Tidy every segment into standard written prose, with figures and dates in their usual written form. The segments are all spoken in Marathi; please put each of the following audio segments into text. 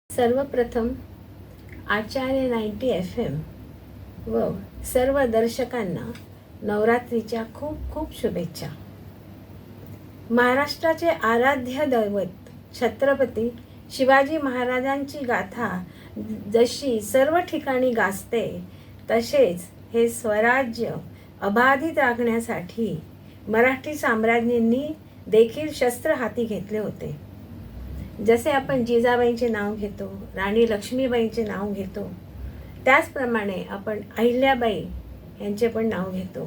सर्वप्रथम आचार्य 90 FM व सर्व दर्शकांना नवरात्रीच्या खूप खूप शुभेच्छा. महाराष्ट्राचे आराध्य दैवत छत्रपती शिवाजी महाराजांची गाथा जशी सर्व ठिकाणी गाजते, तसेच हे स्वराज्य अबाधित राखण्यासाठी मराठी साम्राज्ञींनी देखील शस्त्र हाती घेतले होते. जसे आपण जिजाबाईंचे नाव घेतो, राणी लक्ष्मीबाईंचे नाव घेतो, त्याचप्रमाणे आपण अहिल्याबाई यांचे पण नाव घेतो.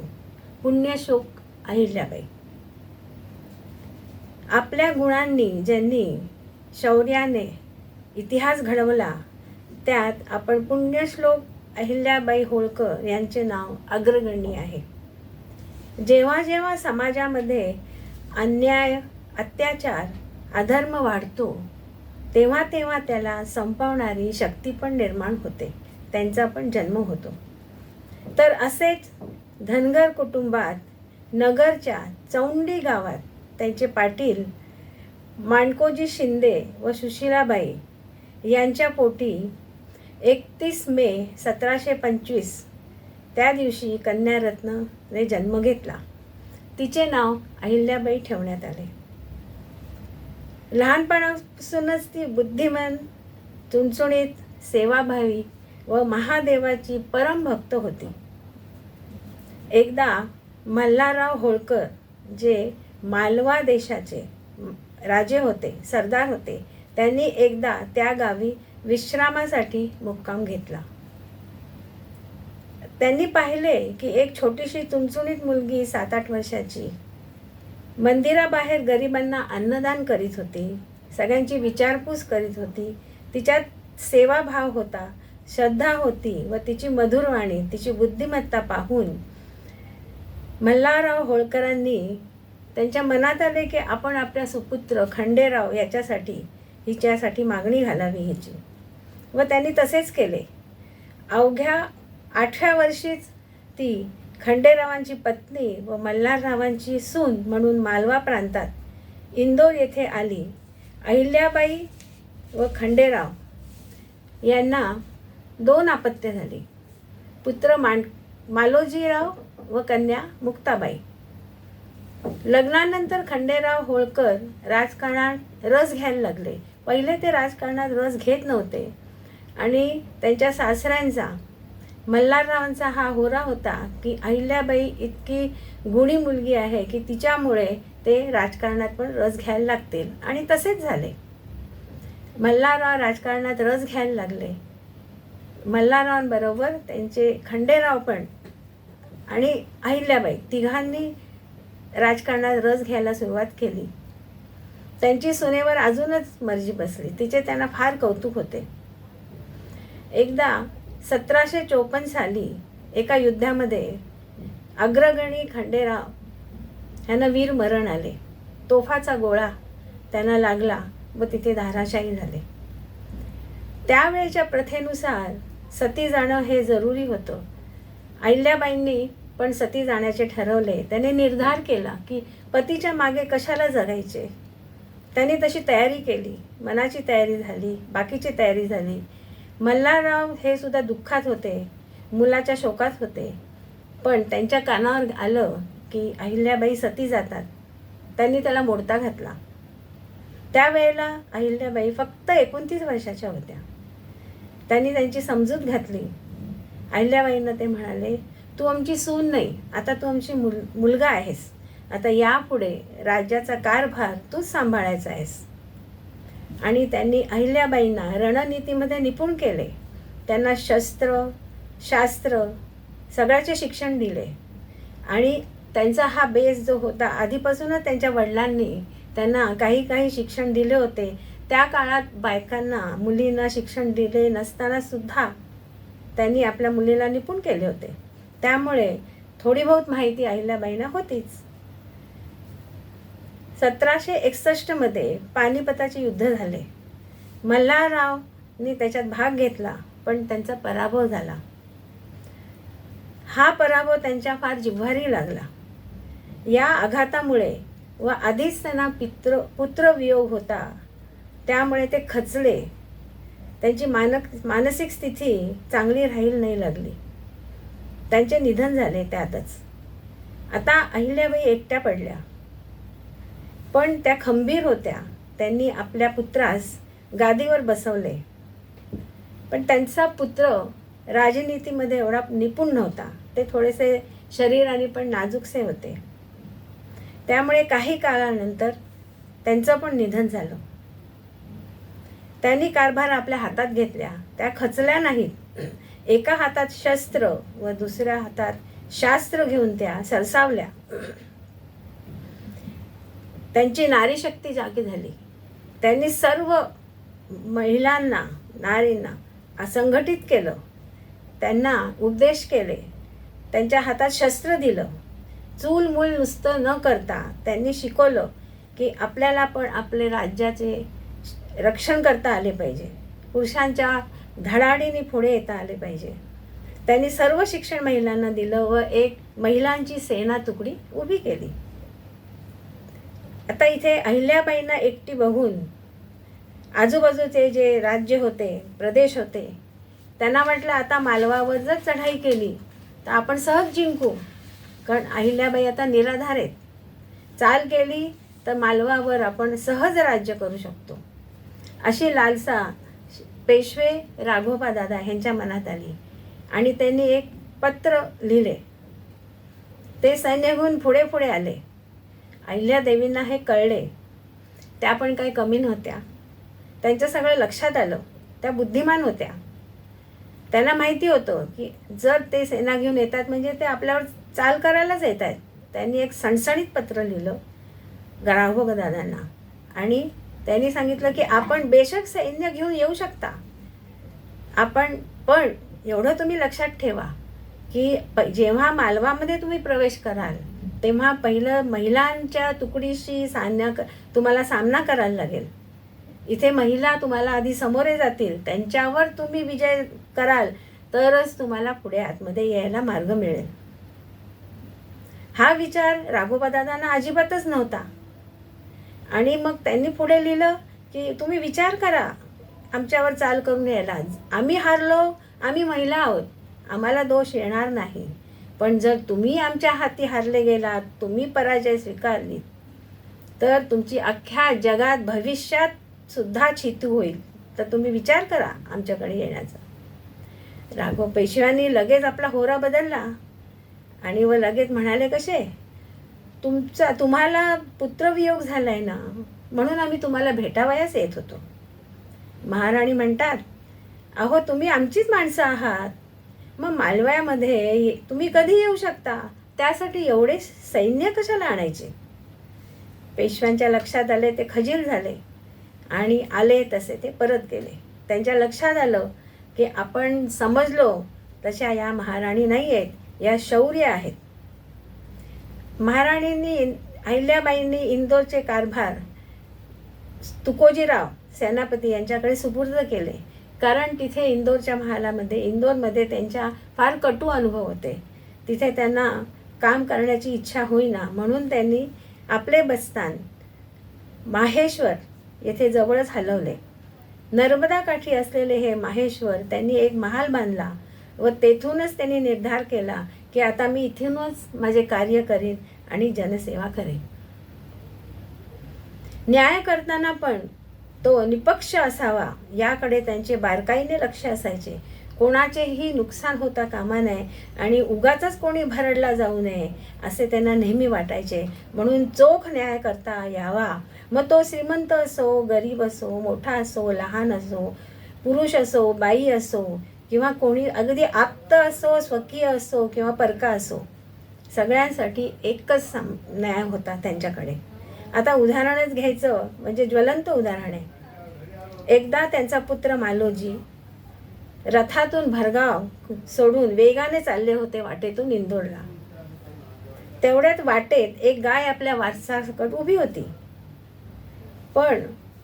पुण्यश्लोक अहिल्याबाई. आपल्या गुणांनी ज्यांनी शौर्याने इतिहास घडवला, त्यात आपण पुण्यश्लोक अहिल्याबाई होळकर यांचे नाव अग्रगण्य आहे. जेव्हा जेव्हा समाजामध्ये अन्याय, अत्याचार, अधर्म वाढतो, तेव्हा तेव्हा त्याला संपवणारी शक्ती पण निर्माण होते, त्यांचा पण जन्म होतो. तर असेच धनगर कुटुंबात नगरच्या चौंडी गावात त्यांचे पाटील माणकोजी शिंदे व सुशीलाबाई यांच्या पोटी 31 मे 1725 त्या दिवशी कन्यारत्नने जन्म घेतला. तिचे नाव अहिल्याबाई ठेवण्यात आले. लहानपणापासूनच ती बुद्धिमान, चुणचुणीत, सेवाभावी व महादेवाची परमभक्त होती. एकदा मल्हारराव होळकर, जे मालवा देशाचे राजे होते, सरदार होते, त्यांनी एकदा त्या गावी विश्रामासाठी मुक्काम घेतला. त्यांनी पाहिले की एक छोटीशी चुणचुणीत मुलगी 7-8 वर्षाची मंदिराबाहेर गरिबांना अन्नदान करीत होती, सगळ्यांची विचारपूस करीत होती. तिच्यात सेवाभाव होता, श्रद्धा होती व तिची मधुरवाणी, तिची बुद्धिमत्ता पाहून मल्हारराव होळकरांनी त्यांच्या मनात आले की आपण आपल्या सुपुत्र खंडेराव हिच्यासाठी मागणी घालावी हिची. व त्यांनी तसेच केले. अवघ्या 8व्या वर्षीच ती खंडेरावांची पत्नी व मल्हाररावांची सून म्हणून मालवा प्रांतात इंदोर येथे आली. अहिल्याबाई व खंडेराव यांना 2 अपत्ये झाली. पुत्र मालोजीराव व कन्या मुक्ताबाई. लग्नानंतर खंडेराव होळकर राजकारणात रस घ्यायला लागले. पहिले ते राजकारणात रस घेत नव्हते आणि त्यांच्या सासऱ्यांचा, मल्हाररावांचा हा होरा होता की अहिल्याबाई इतकी गुणी मुलगी आहे की तिच्यामुळे ते राजकारणात पण रस घ्यायला लागतील, आणि तसेच झाले. मल्हारराव राजकारणात रस घ्यायला लागले. मल्हाररावांबरोबर त्यांचे खंडेराव पण आणि अहिल्याबाई तिघांनी राजकारणात रस घ्यायला सुरुवात केली. त्यांची सुनेवर अजूनच मर्जी बसली. तिचे त्यांना फार कौतुक होते. एकदा 1754 साली एका युद्धामध्ये अग्रगणी खंडेराव यांना वीर मरण आले. तोफाचा गोळा त्यांना लागला व तिथे धाराशायी झाले. त्यावेळेच्या प्रथेनुसार सती जाणं हे जरुरी होतं. अहिल्याबाईंनी पण सती जाण्याचे ठरवले. त्याने निर्धार केला की पतीच्या मागे कशाला जगायचे. त्यांनी तशी तयारी केली. मनाची तयारी झाली, बाकीची तयारी झाली. मल्हारराव हे सुद्धा दुःखात होते, मुलाच्या शोकात होते. पण त्यांच्या कानावर आलं की अहिल्याबाई सती जातात. त्यांनी त्याला मोडता घातला. त्यावेळेला अहिल्याबाई फक्त 29 वर्षाच्या होत्या. त्यांनी त्यांची समजूत घातली. अहिल्याबाईंना ते म्हणाले, तू आमची सून नाही, आता तू आमची मुलगा आहेस. आता यापुढे राज्याचा कारभार तूच सांभाळायचा आहेस. आणि त्यांनी अहिल्याबाईंना रणनीतीमध्ये निपुण केले. त्यांना शस्त्र, शास्त्र सगळ्याचे शिक्षण दिले. आणि त्यांचा हा बेस जो होता, आधीपासूनच त्यांच्या वडिलांनी त्यांना काही शिक्षण दिले होते. त्या काळात बायकांना, मुलींना शिक्षण दिले नसताना सुद्धा त्यांनी आपल्या मुलीला निपुण केले होते. त्यामुळे थोडी बहुत माहिती अहिल्याबाईंना होतीच. 1761 मध्ये पानिपताचे युद्ध झाले. मल्हाररावनी त्याच्यात भाग घेतला, पण त्यांचा पराभव झाला. हा पराभव त्यांच्या फार जिव्हारी लागला. या आघातामुळे व आधीच त्यांना पुत्रवियोग होता, त्यामुळे ते खचले. त्यांची मानसिक स्थिती चांगली राहील नाही लागली. त्यांचे निधन झाले त्यातच. आता अहिल्याबाई एकट्या पडल्या, पण त्या खंबीर होत्या. त्यांनी आपल्या पुत्रास गादीवर बसवले. पण त्यांचा पुत्र राजनीतीमध्ये एवढा निपुण नव्हता. ते थोडेसे शरीराने पण नाजूकसे होते. त्यामुळे काही काळानंतर त्यांचं पण निधन झालं. त्यांनी कारभार आपल्या हातात घेतल्या. त्या खचल्या नाहीत. एका हातात शस्त्र व दुसऱ्या हातात शास्त्र घेऊन त्या सरसावल्या. त्यांची नारी शक्ती जागी झाली. त्यांनी सर्व महिलांना, नारींना संघटित केलं. त्यांना उपदेश केले. त्यांच्या हातात शस्त्र दिलं. चूलमूल नुसतं न करता त्यांनी शिकवलं की आपल्याला पण आपले राज्याचे रक्षण करता आले पाहिजे. पुरुषांच्या धडाडीने पुढे येता आले पाहिजे. त्यांनी सर्व शिक्षण महिलांना दिलं व एक महिलांची सेना तुकडी उभी केली. आता इथे अहिल्याबाईंना एकटी बघून आजूबाजूचे जे राज्य होते, प्रदेश होते, त्यांना वाटलं आता मालवावर जर चढाई केली तर आपण सहज जिंकू. कारण अहिल्याबाई आता निराधार आहेत. चाल केली तर मालवावर आपण सहज राज्य करू शकतो, अशी लालसा पेशवे राघोबा दादा यांच्या मनात आली. आणि त्यांनी एक पत्र लिहिले. ते सैन्य घेऊन पुढे पुढे आले. अहिल्यादेवींना हे कळले. त्या पण काही कमी नव्हत्या. त्यांचं सगळं लक्षात आलं. त्या बुद्धिमान होत्या. त्यांना माहिती होतं की जर ते सेना घेऊन येतात म्हणजे ते आपल्यावर चाल करायलाच येत आहेत. त्यांनी एक सणसणीत पत्र लिहिलं राघोबा दादांना आणि त्यांनी सांगितलं की आपण बेशक सैन्य घेऊन येऊ शकता, आपण पण एवढं तुम्ही लक्षात ठेवा की जेव्हा मालवामध्ये तुम्ही प्रवेश कराल तेव्हा पहिलं महिलांच्या तुकडीशी तुम्हाला सामना करायला लागेल. इथे महिला तुम्हाला आधी समोरे जातील, त्यांच्यावर तुम्ही विजय कराल तरच तुम्हाला पुढे आतमध्ये यायला मार्ग मिळेल. हा विचार राघोबा दादांना अजिबातच नव्हता. आणि मग त्यांनी पुढे लिहिलं की तुम्ही विचार करा आमच्यावर चाल करून यायला. आम्ही हारलो, आम्ही महिला आहोत, आम्हाला दोष येणार नाही. पण जर तुम्ही आमच्या हाती हारले गेलात, तुम्ही पराजय स्वीकारली तर तुमची अख्ख्या जगात भविष्यात सुद्धा छितू होईल. तर तुम्ही विचार करा आमच्याकडे येण्याचा. पेशव्यांनी लगेच आपला होरा बदलला आणि व लगेच म्हणाले कसे, तुम्हाला पुत्रवियोग झालाय ना, म्हणून आम्ही तुम्हाला भेटावयास येत होतो. महाराणी म्हणतात, अहो तुम्ही आमचीच माणसं आहात, मग मालवयामध्ये तुम्ही कधी येऊ शकता, त्यासाठी एवढे सैन्य कशाला आणायचे. पेशव्यांच्या लक्षात आले. ते खजील झाले आणि आले तसे ते परत गेले. त्यांच्या लक्षात आलं की आपण समजलो तशा या महाराणी नाही आहेत, या शौर्य आहेत. महाराणींनी अहिल्याबाईंनी इंदोरचे कारभार तुकोजीराव सेनापती यांच्याकडे सुपूर्द केले. कारण तिथे इंदोरमध्ये त्यांच्या फार कटू अनुभव होते. तिथे त्यांना काम करण्याची इच्छा होईना, म्हणून त्यांनी आपले बस्तान माहेश्वर येथे जवळच हलवले. नर्मदा काठी असलेले हे माहेश्वर त्यांनी एक महाल बांधला व तेथूनच त्यांनी निर्धार केला की आता मी इथूनच माझे कार्य करीन आणि जनसेवा करेन. न्याय करताना पण तो निपक्ष असावा याकडे त्यांचे बारकाईने लक्ष असायचे. कोणाचेही नुकसान होता कामा नये आणि उगाचच कोणी भरडला जाऊ नये असे त्यांना नेहमी वाटायचे. म्हणून चोख न्याय करता यावा. मग तो श्रीमंत असो, गरीब असो, मोठा असो, लहान असो, पुरुष असो, बाई असो किंवा कोणी अगदी आप्त असो, स्वकीय असो किंवा परका असो, सगळ्यांसाठी एकच न्याय होता त्यांच्याकडे. आता उदाहरणच घ्यायचं म्हणजे ज्वलंत उदाहरण आहे. एकदा त्यांचा पुत्र मालोजी रथातून भरगाव सोडून वेगाने चालले होते वाटेतून इंदोरला. तेवढ्यात वाटेत एक गाय आपल्या वारसासकट उभी होती. पण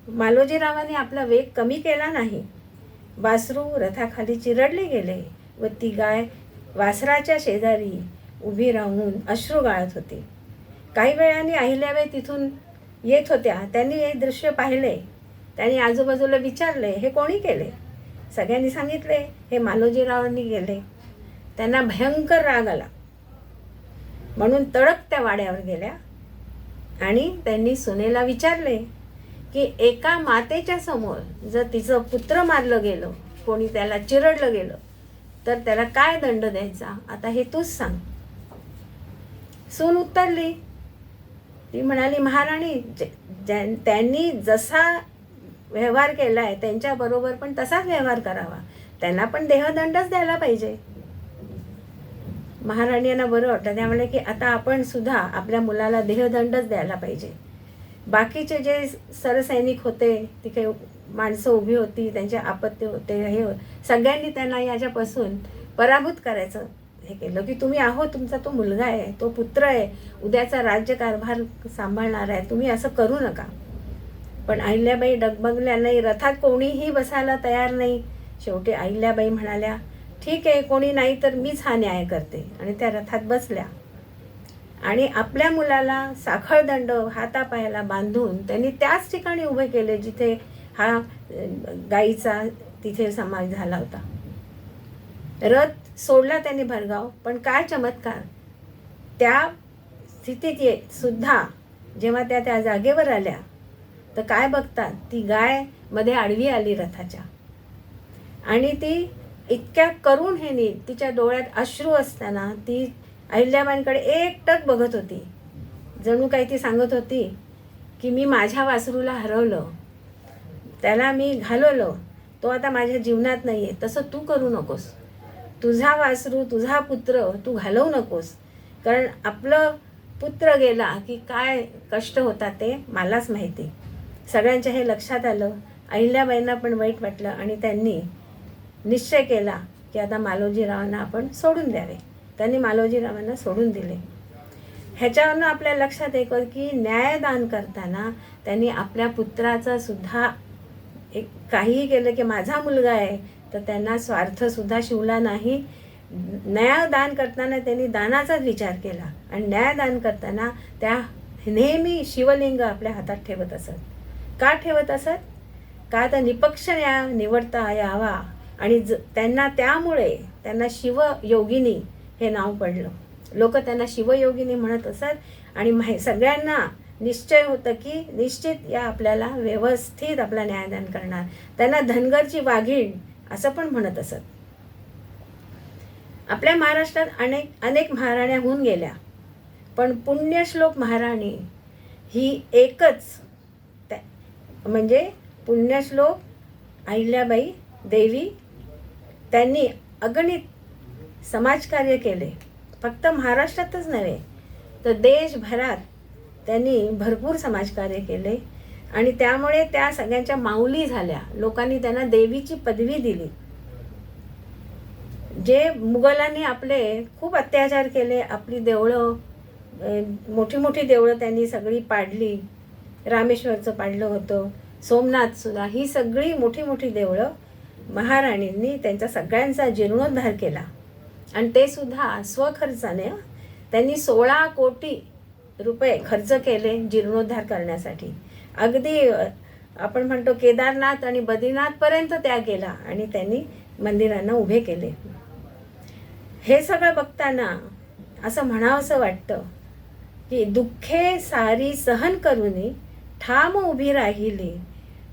मालोजीरावांनी आपला वेग कमी केला नाही. वासरू रथाखाली चिरडले गेले व ती गाय वासराच्या शेजारी उभी राहून अश्रू गाळत होती. काही वेळाने अहिल्याबाई तिथून येत होत्या. त्यांनी हे दृश्य पाहिले. त्यांनी आजूबाजूला विचारले, हे कोणी केले. सगळ्यांनी सांगितले हे मालोजीरावांनी गेले. त्यांना भयंकर राग आला, म्हणून तडक त्या वाड्यावर गेल्या आणि त्यांनी सुनेला विचारले की एका मातेच्या समोर जर तिचं पुत्र मारलं गेलं, कोणी त्याला चिरडलं गेलं, तर त्याला काय दंड द्यायचा, आता हे तूच सांग. सून उत्तरली, ती म्हणाली, महाराणी त्यांनी जसा व्यवहार केला आहे त्यांच्याबरोबर पण तसाच व्यवहार करावा, त्यांना पण देहदंडच द्यायला पाहिजे. महाराणी यांना बरं वाटलं. त्यामुळे की आता आपण सुद्धा आपल्या मुलाला देहदंडच द्यायला पाहिजे. बाकीचे जे सरसैनिक होते, तिथे माणसं उभी होती, त्यांचे आपत्ती होते, हे सगळ्यांनी त्यांना याच्यापासून पराभूत करायचं हे केलं की तुम्ही आहो, तुमचा तो मुलगा आहे, तो पुत्र आहे, उद्याचा राज्यकारभार सांभाळणार आहे, तुम्ही असं करू नका. पण अहिल्याबाई डगमगल्या नाही. रथात कोणीही बसायला तयार नाही. शेवटी अहिल्याबाई म्हणाल्या, ठीक आहे, कोणी नाही तर मीच हा न्याय करते. आणि त्या रथात बसल्या आणि आपल्या मुलाला साखळदंड हातापायाला बांधून त्यांनी त्याच ठिकाणी उभे केले जिथे हा गाईचा तिथे समावेश झाला होता. रथ सोडला त्यांनी भरगाव. पण काय चमत्कार, त्या स्थितीत सुद्धा जेव्हा त्या जागेवर आल्या तर काय बघतात, ती गाय मध्ये आडवी आली रथाच्या. आणि ती इतक्या करुण ह्यानी तिच्या डोळ्यात अश्रू असताना ती अहिल्याबाईंकडे एकटक बघत होती. जणू काही ती सांगत होती की मी माझ्या वासरूला हरवलं, त्याला मी घालवलं, तो आता माझ्या जीवनात नाही आहे, तसं तू करू नकोस. तुझा वासरू, तुझा पुत्र तू घालवू नकोस. कारण आपलं पुत्र गेला की काय कष्ट होतात ते मलाच माहिती. सगळ्यांच्या हे लक्षात आलं. अहिल्याबाईंना पण वाईट वाटलं आणि त्यांनी निश्चय केला की आता मालोजीरावांना आपण सोडून द्यावे. त्यांनी मालोजीरावांना सोडून दिले. ह्याच्यावरनं आपल्या लक्षात येतं की न्यायदान करताना त्यांनी आपल्या पुत्राचा सुद्धा एक काहीही केलं की माझा मुलगा आहे तर त्यांना स्वार्थसुद्धा शिवला नाही. न्यायदान करताना त्यांनी दानाचाच विचार केला आणि न्यायदान करताना त्या नेहमी शिवलिंग आपल्या हातात ठेवत असत. का ठेवत असत? का तर निपक्ष न्याय निवडता यावा आणि त्यांना त्यामुळे त्यांना शिवयोगिनी हे नाव पडलं. लोक त्यांना शिवयोगिनी म्हणत असत आणि सगळ्यांना निश्चय होतं की निश्चित या आपल्याला व्यवस्थित आपला न्यायदान करणार. त्यांना धनगरची वाघीण असं पण म्हणत असत. आपल्या महाराष्ट्रात अनेक महाराण्या होऊन गेल्या, पण पुण्यश्लोक महाराणी ही एकच, म्हणजे पुण्यश्लोक अहिल्याबाई देवी. त्यांनी अगणित समाजकार्य केले. फक्त महाराष्ट्रातच नव्हे तर देशभरात त्यांनी भरपूर समाजकार्य केले आणि त्यामुळे त्या सगळ्यांच्या माऊली झाल्या. लोकांनी त्यांना देवीची पदवी दिली. जे मुघलांनी आपले खूप अत्याचार केले, आपली देवळं, मोठी मोठी देवळं त्यांनी सगळी पाडली. रामेश्वरचं पाडलं होतं, सोमनाथसुद्धा, ही सगळी मोठी मोठी देवळं महाराणींनी त्यांचा सगळ्यांचा जीर्णोद्धार केला. आणि ते सुद्धा स्वखर्चाने. त्यांनी 16 कोटी रुपये खर्च केले जीर्णोद्धार करण्यासाठी. अगदी आपण म्हणतो केदारनाथ आणि बद्रीनाथपर्यंत त्या गेला आणि त्यांनी मंदिरांना उभे केले. हे सगळं बघताना असं म्हणावंसं वाटतं की दुःखे सारी सहन करूनी ठाम उभी राहिली,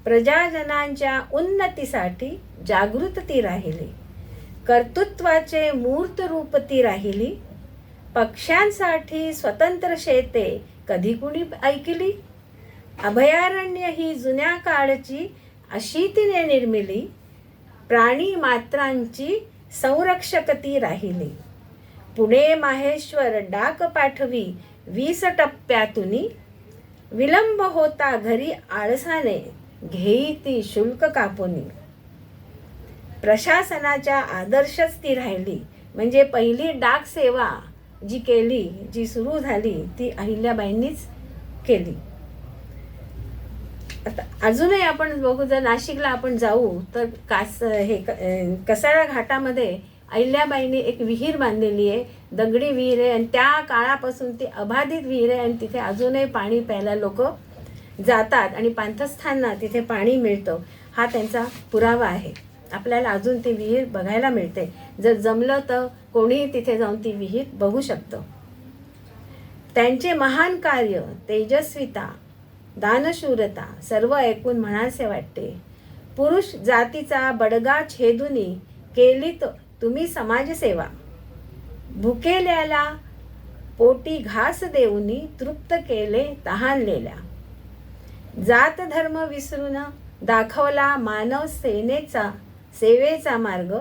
प्रजाजनांच्या उन्नतीसाठी जागृत ती राहिली, कर्तृत्वाचे मूर्त रूप ती राहिली, पक्ष्यांसाठी स्वतंत्र शेते कधी कुणी ऐकली, अभयारण्य ही जुन्या काळची अशी तिने निर्मिली, प्राणी मात्रांची संरक्षक ती राहिली, पुणे माहेश्वर डाक पाठवी 20 टप्प्यातुनी, विलंब होता घरी आळसाने घेई ती शुल्क कापुनी. प्रशासनाच्या आदर्शच ती राहिली. म्हणजे पहिली डाक सेवा जी केली, जी सुरू झाली, ती अहिल्याबाईंनीच केली. आता अजूनही आपण बघू, जर नाशिकला आपण जाऊ तर कसारा घाटामध्ये अहिल्याबाईंनी एक विहीर बांधलेली आहे. दगडी विहीर आहे आणि त्या काळापासून ती अबाधित विहीर आहे आणि तिथे अजूनही पाणी प्यायला लोक जातात आणि पांथस्थांना तिथे पाणी मिळतं. हा त्यांचा पुरावा आहे. आपल्याला अजून ती विहीर बघायला मिळते. जर जमलं तर कोणीही तिथे जाऊन ती विहीर बघू शकतं. त्यांचे महान कार्य, तेजस्विता, दानशूरता सर्व ऐकून म्हणासे वाटते, पुरुष जातीचा बडगा छेदुनी केलीत तुम्ही समाजसेवा. भुकेल्याला पोटी घास देऊनी तृप्त केले तहानलेल्या. जात धर्म विसरून दाखवला मानव सेवेचा मार्ग.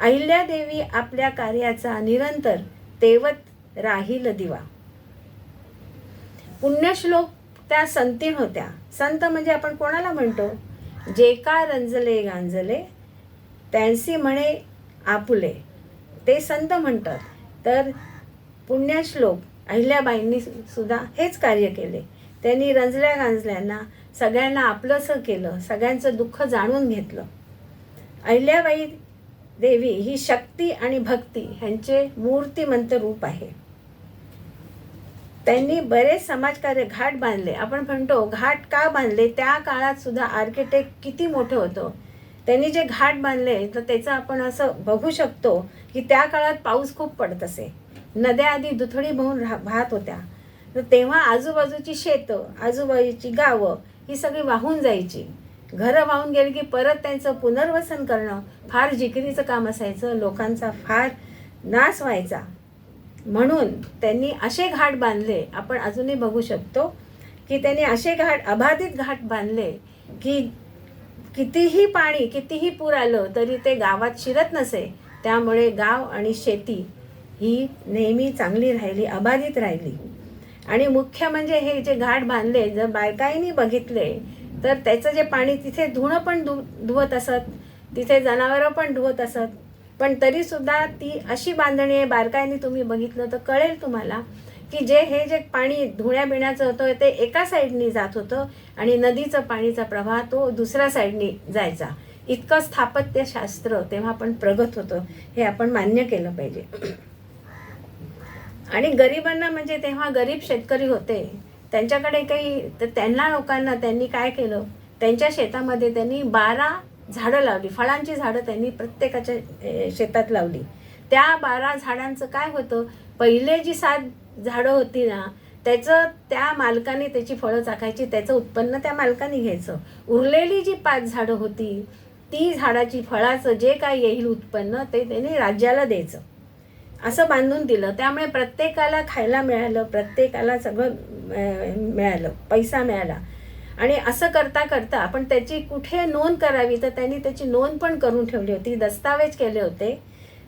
अहिल्यादेवी आपल्या कार्याचा निरंतर तेवत राहील दिवा. पुण्यश्लोक त्या संतीन होत्या. संत म्हणजे आपण कोणाला म्हणतो? जे का रंजले गांजले त्यांसी म्हणे आपुले, ते संत म्हणतात. तर पुण्यश्लोक अहिल्याबाईंनी सुद्धा हेच कार्य केले. त्यांनी रंजल्या गांजल्यांना सगळ्यांना आपलंसं केलं, सगळ्यांचं दुःख जाणून घेतलं. अहिल्याबाई देवी ही शक्ती आणि भक्ती ह्यांचे मूर्तिमंत रूप आहे. त्यांनी बरेच समाजकार्य, घाट बांधले. आपण म्हणतो घाट का बांधले? त्या काळात सुद्धा आर्किटेक्ट किती मोठं होतं. त्यांनी जे घाट बांधले तर त्याचं आपण असं बघू शकतो की त्या काळात पाऊस खूप पडत असे. नद्या आधी दुथडी वाहत होत्या. तर तेव्हा आजूबाजूची शेतं, आजूबाजूची गावं ही सगळी वाहून जायची. घरं वाहून गेली की परत त्यांचं पुनर्वसन करणं फार जिकिरीचं काम असायचं. लोकांचा फार नाश व्हायचा. म्हणून त्यांनी असे घाट बांधले. आपण अजूनही बघू शकतो की त्यांनी असे घाट, अबाधित घाट बांधले की कितीही पाणी, कितीही पूर आलं तरी ते गावात शिरत नसे. त्यामुळे गाव आणि शेती ही नेहमी चांगली राहिली, अबाधित राहिली. आणि मुख्य म्हणजे हे जे घाट बांधले, जर बायकाईंनी बघितले तर त्याचं जे पाणी तिथे धुणं पण धुवत असत, तिथे जनावरं पण धुवत असत. पण तरीसुद्धा ती अशी बांधणी आहे, बारकाईने तुम्ही बघितलं तर कळेल तुम्हाला की हे जे पाणी धुण्या बिण्याचं होतं ते एका साईडनी जात होतं आणि नदीचं पाणीचा प्रवाह तो दुसऱ्या साईडनी जायचा. इतकं स्थापत्यशास्त्र तेव्हा पण प्रगत होतं, हे आपण मान्य केलं पाहिजे. आणि गरिबांना म्हणजे तेव्हा गरीब शेतकरी होते, त्यांच्याकडे काही, तर त्यांना लोकांना त्यांनी काय केलं, त्यांच्या शेतामध्ये त्यांनी 12 झाडं लावली. फळांची झाडं त्यांनी प्रत्येकाच्या शेतात लावली. त्या 12 झाडांचं काय होतं, पहिले जी 7 झाडं होती ना त्याचं त्या मालकाने त्याची फळं चाखायची, त्याचं उत्पन्न त्या मालकाने घ्यायचं. उरलेली जी 5 झाडं होती ती झाडाची फळाचं जे काय येईल उत्पन्न ते त्यांनी राज्याला द्यायचं. असं बांधून दिलं. त्यामुळे प्रत्येकाला खायला मिळालं, प्रत्येकाला सगळं मिळालं, पैसा मिळाला. आणि असं करता करता आपण त्याची कुठे नोंद करावी तर त्यांनी त्याची नोंद पण करून ठेवली होती, दस्तावेज केले होते.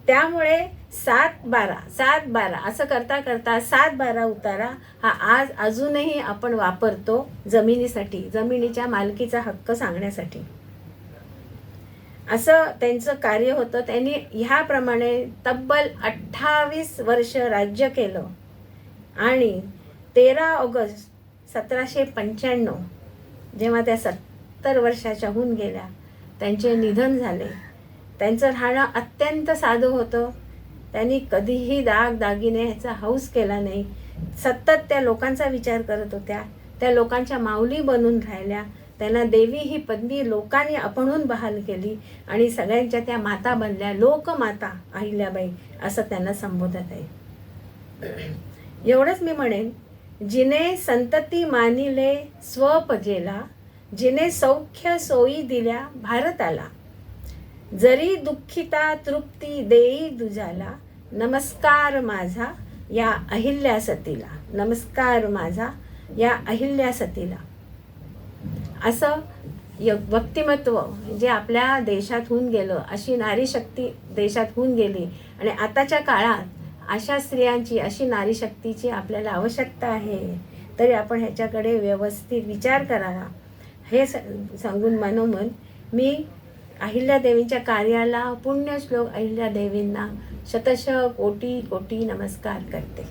त्यामुळे 7-12 असं करता करता 7-12 उतारा हा आज अजूनही आपण वापरतो जमिनीसाठी, जमिनीच्या मालकीचा हक्क सांगण्यासाठी. असं त्यांचं कार्य होतं. त्यांनी ह्याप्रमाणे तब्बल 28 वर्ष राज्य केलं. आणि 13 ऑगस्ट 1795 जेव्हा त्या 70 वर्षाच्या होऊन गेल्या, त्यांचे निधन झाले. त्यांचं राहणं अत्यंत साधं होतं. त्यांनी कधीही दागिने ह्याचा हौस केला नाही. सतत त्या लोकांचा विचार करत होत्या, त्या लोकांच्या माऊली बनून राहिल्या. त्यांना देवी ही पदवी लोकांनी आपणहून बहाल केली आणि सगळ्यांच्या त्या माता बनल्या. लोकमाता अहिल्याबाई असं त्यांना संबोधत आहे. एवढंच मी म्हणेन, जिने संतती मानिले स्वपजेला, जिने सौख्य सोयी दिल्या भारताला, जरी दुःखिता तृप्ती देई दुजाला, नमस्कार माझा या अहिल्या सतीला, नमस्कार माझा या अहिल्या सतीला. असं व्यक्तिमत्व जे आपल्या देशात होऊन गेलं, अशी नारी शक्ती देशात होऊन गेली. आणि आताच्या काळात अशा स्त्रियांची, अशी नारी शक्तीची आपल्याला आवश्यकता आहे. तरी आपण ह्याच्याकडे व्यवस्थित विचार करावा, हे सांगून मनोमन मी अहिल्यादेवींच्या कार्याला, पुण्यश्लोक अहिल्यादेवींना शतशः कोटी कोटी नमस्कार करते.